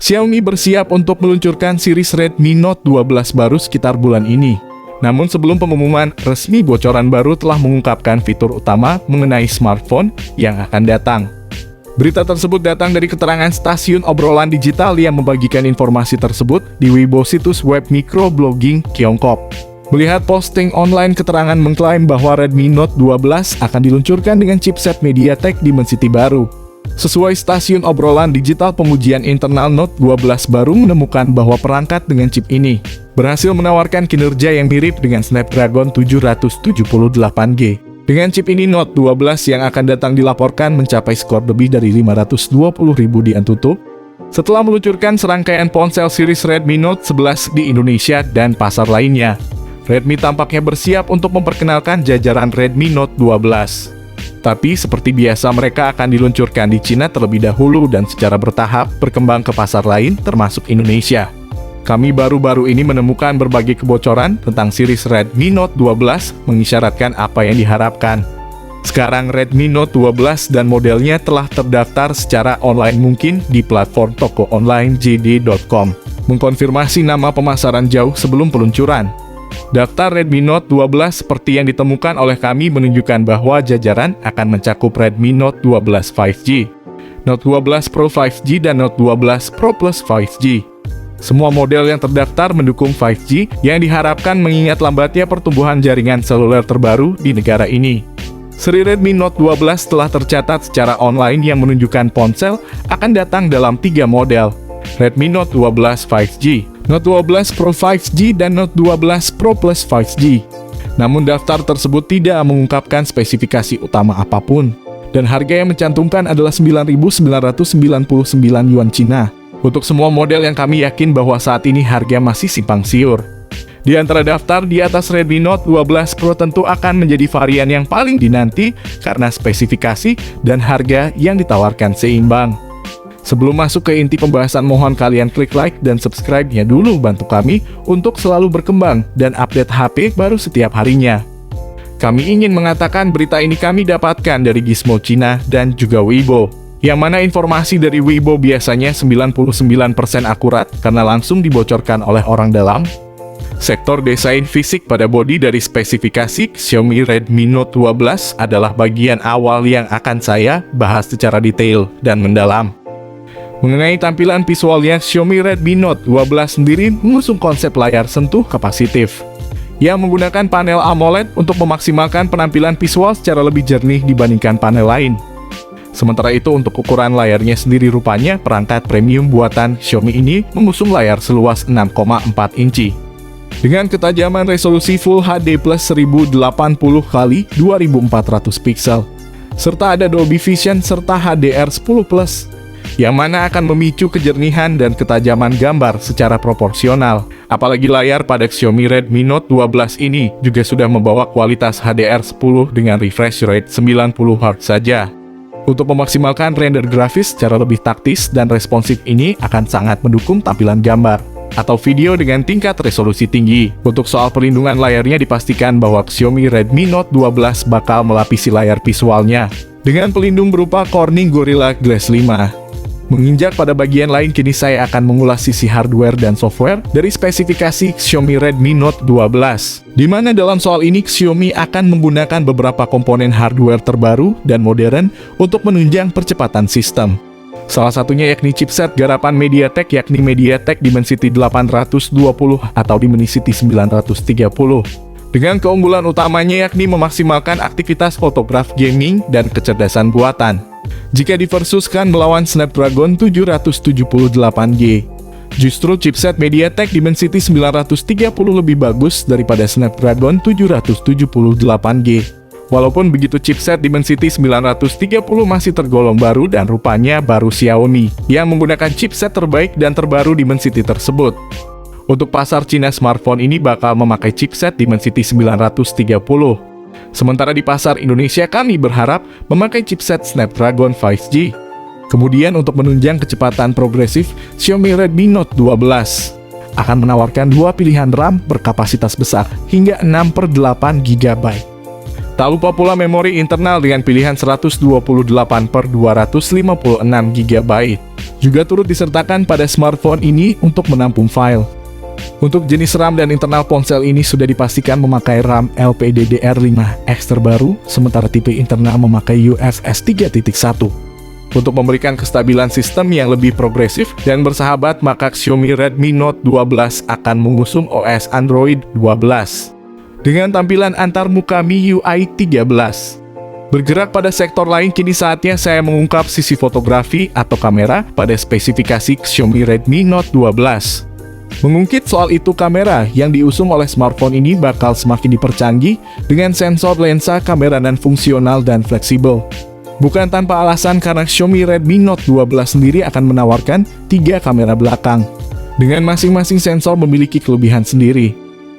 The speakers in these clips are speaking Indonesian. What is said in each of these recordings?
Xiaomi bersiap untuk meluncurkan series Redmi Note 12 baru sekitar bulan ini. Namun sebelum pengumuman resmi, bocoran baru telah mengungkapkan fitur utama mengenai smartphone yang akan datang. Berita tersebut datang dari keterangan stasiun obrolan digital yang membagikan informasi tersebut di Weibo, situs web microblogging Tiongkok. Melihat posting online, keterangan mengklaim bahwa Redmi Note 12 akan diluncurkan dengan chipset MediaTek Dimensity baru. Sesuai stasiun obrolan digital, pengujian internal Note 12 baru menemukan bahwa perangkat dengan chip ini berhasil menawarkan kinerja yang mirip dengan Snapdragon 778G. Dengan chip ini, Note 12 yang akan datang dilaporkan mencapai skor lebih dari 520.000 di Antutu setelah meluncurkan serangkaian ponsel series Redmi Note 11 di Indonesia dan pasar lainnya. Redmi tampaknya bersiap untuk memperkenalkan jajaran Redmi Note 12. Tapi seperti biasa, mereka akan diluncurkan di Cina terlebih dahulu dan secara bertahap berkembang ke pasar lain termasuk Indonesia. Kami baru-baru ini menemukan berbagai kebocoran tentang series Redmi Note 12 mengisyaratkan apa yang diharapkan. Sekarang Redmi Note 12 dan modelnya telah terdaftar secara online, mungkin di platform toko online JD.com, mengkonfirmasi nama pemasaran jauh sebelum peluncuran. Daftar Redmi Note 12 seperti yang ditemukan oleh kami menunjukkan bahwa jajaran akan mencakup Redmi Note 12 5G, Note 12 Pro 5G, dan Note 12 Pro Plus 5G. Semua model yang terdaftar mendukung 5G yang diharapkan mengingat lambatnya pertumbuhan jaringan seluler terbaru di negara ini. Seri Redmi Note 12 telah tercatat secara online yang menunjukkan ponsel akan datang dalam 3 model: Redmi Note 12 5G, Note 12 Pro 5G, dan Note 12 Pro Plus 5G. Namun daftar tersebut tidak mengungkapkan spesifikasi utama apapun, dan harga yang mencantumkan adalah 9.999 yuan Cina. Untuk semua model yang kami yakin bahwa saat ini harga masih simpang siur. Di antara daftar di atas, Redmi Note 12 Pro tentu akan menjadi varian yang paling dinanti karena spesifikasi dan harga yang ditawarkan seimbang. Sebelum masuk ke inti pembahasan, mohon kalian klik like dan subscribe-nya dulu, bantu kami untuk selalu berkembang dan update HP baru setiap harinya. Kami ingin mengatakan berita ini kami dapatkan dari Gizmo Cina dan juga Weibo, yang mana informasi dari Weibo biasanya 99% akurat karena langsung dibocorkan oleh orang dalam. Sektor desain fisik pada bodi dari spesifikasi Xiaomi Redmi Note 12 adalah bagian awal yang akan saya bahas secara detail dan mendalam. Mengenai tampilan visualnya, Xiaomi Redmi Note 12 sendiri mengusung konsep layar sentuh kapasitif yang menggunakan panel AMOLED untuk memaksimalkan penampilan visual secara lebih jernih dibandingkan panel lain. Sementara itu, untuk ukuran layarnya sendiri, rupanya perangkat premium buatan Xiaomi ini mengusung layar seluas 6,4 inci. Dengan ketajaman resolusi Full HD Plus 1080x2400 pixel, serta ada Dolby Vision serta HDR10+, yang mana akan memicu kejernihan dan ketajaman gambar secara proporsional. Apalagi layar pada Xiaomi Redmi Note 12 ini juga sudah membawa kualitas HDR10 dengan refresh rate 90Hz saja. Untuk memaksimalkan render grafis secara lebih taktis dan responsif ini akan sangat mendukung tampilan gambar atau video dengan tingkat resolusi tinggi. Untuk soal perlindungan layarnya, dipastikan bahwa Xiaomi Redmi Note 12 bakal melapisi layar visualnya dengan pelindung berupa Corning Gorilla Glass 5. Menginjak pada bagian lain, kini saya akan mengulas sisi hardware dan software dari spesifikasi Xiaomi Redmi Note 12. Di mana dalam soal ini Xiaomi akan menggunakan beberapa komponen hardware terbaru dan modern untuk menunjang percepatan sistem. Salah satunya yakni chipset garapan MediaTek, yakni MediaTek Dimensity 820 atau Dimensity 930. Dengan keunggulan utamanya yakni memaksimalkan aktivitas fotograf, gaming, dan kecerdasan buatan jika diversuskan melawan Snapdragon 778G. Justru chipset MediaTek Dimensity 930 lebih bagus daripada Snapdragon 778G. Walaupun begitu, chipset Dimensity 930 masih tergolong baru dan rupanya baru Xiaomi yang menggunakan chipset terbaik dan terbaru Dimensity tersebut. Untuk pasar Cina, smartphone ini bakal memakai chipset Dimensity 930. Sementara di pasar Indonesia, kami berharap memakai chipset Snapdragon 5G. Kemudian untuk menunjang kecepatan progresif, Xiaomi Redmi Note 12 akan menawarkan dua pilihan RAM berkapasitas besar hingga 6/8 GB. Tak lupa pula memori internal dengan pilihan 128/256 GB. Juga turut disertakan pada smartphone ini untuk menampung file. Untuk jenis RAM dan internal ponsel ini sudah dipastikan memakai RAM LPDDR5X terbaru, sementara tipe internal memakai UFS 3.1. Untuk memberikan kestabilan sistem yang lebih progresif dan bersahabat, maka Xiaomi Redmi Note 12 akan mengusung OS Android 12 dengan tampilan antarmuka MIUI 13. Bergerak pada sektor lain, kini saatnya saya mengungkap sisi fotografi atau kamera pada spesifikasi Xiaomi Redmi Note 12. Mengungkit soal itu, kamera yang diusung oleh smartphone ini bakal semakin dipercanggih dengan sensor lensa kamera dan fungsional dan fleksibel. Bukan tanpa alasan, karena Xiaomi Redmi Note 12 sendiri akan menawarkan 3 kamera belakang, dengan masing-masing sensor memiliki kelebihan sendiri.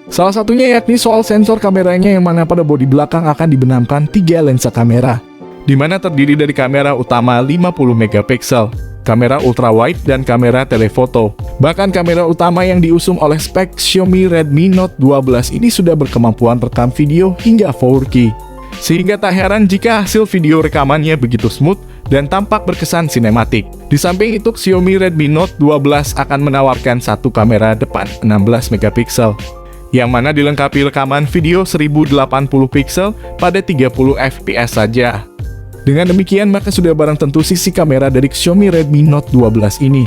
Salah satunya yakni soal sensor kameranya, yang mana pada bodi belakang akan dibenamkan 3 lensa kamera, di mana terdiri dari kamera utama 50 megapiksel, kamera ultrawide, dan kamera telefoto. Bahkan kamera utama yang diusung oleh spek Xiaomi Redmi Note 12 ini sudah berkemampuan rekam video hingga 4K. Sehingga tak heran jika hasil video rekamannya begitu smooth dan tampak berkesan sinematik. Di samping itu, Xiaomi Redmi Note 12 akan menawarkan satu kamera depan 16 megapiksel, yang mana dilengkapi rekaman video 1080 piksel pada 30 fps saja. Dengan demikian, maka sudah barang tentu sisi kamera dari Xiaomi Redmi Note 12 ini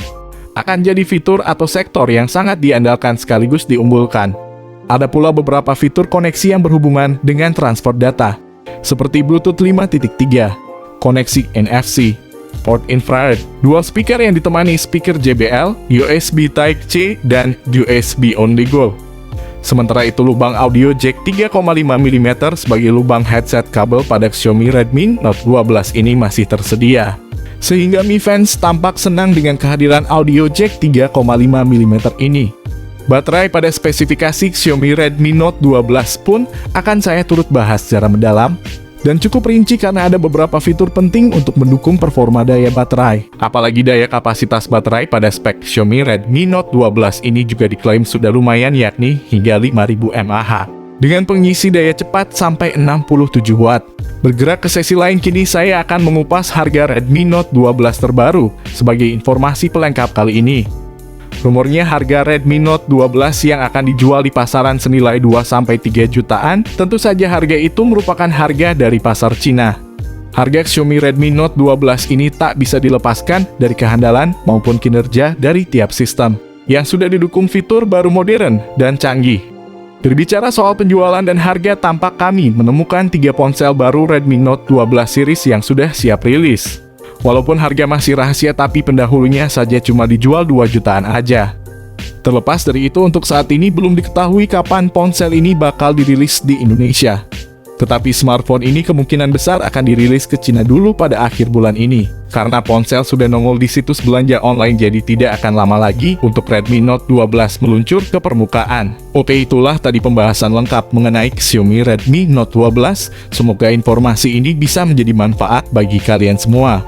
akan jadi fitur atau sektor yang sangat diandalkan sekaligus diunggulkan. Ada pula beberapa fitur koneksi yang berhubungan dengan transfer data, seperti Bluetooth 5.3, koneksi NFC, port infrared, dual speaker yang ditemani speaker JBL, USB Type-C, dan USB Only Go. Sementara itu, lubang audio jack 3,5 mm sebagai lubang headset kabel pada Xiaomi Redmi Note 12 ini masih tersedia, sehingga Mi Fans tampak senang dengan kehadiran audio jack 3,5 mm ini. Baterai pada spesifikasi Xiaomi Redmi Note 12 pun akan saya turut bahas secara mendalam dan cukup rinci, karena ada beberapa fitur penting untuk mendukung performa daya baterai. Apalagi daya kapasitas baterai pada spek Xiaomi Redmi Note 12 ini juga diklaim sudah lumayan, yakni hingga 5000 mAh, dengan pengisi daya cepat sampai 67 Watt. Bergerak ke sesi lain, kini saya akan mengupas harga Redmi Note 12 terbaru sebagai informasi pelengkap kali ini. Rumornya harga Redmi Note 12 yang akan dijual di pasaran senilai 2-3 jutaan, tentu saja harga itu merupakan harga dari pasar Cina. Harga Xiaomi Redmi Note 12 ini tak bisa dilepaskan dari kehandalan maupun kinerja dari tiap sistem, yang sudah didukung fitur baru modern dan canggih. Berbicara soal penjualan dan harga, tampak kami menemukan 3 ponsel baru Redmi Note 12 series yang sudah siap rilis. Walaupun harga masih rahasia, tapi pendahulunya saja cuma dijual 2 jutaan aja. Terlepas dari itu, untuk saat ini belum diketahui kapan ponsel ini bakal dirilis di Indonesia. Tetapi smartphone ini kemungkinan besar akan dirilis ke Cina dulu pada akhir bulan ini, karena ponsel sudah nongol di situs belanja online, jadi tidak akan lama lagi untuk Redmi Note 12 meluncur ke permukaan. Oke, itulah tadi pembahasan lengkap mengenai Xiaomi Redmi Note 12. Semoga informasi ini bisa menjadi manfaat bagi kalian semua.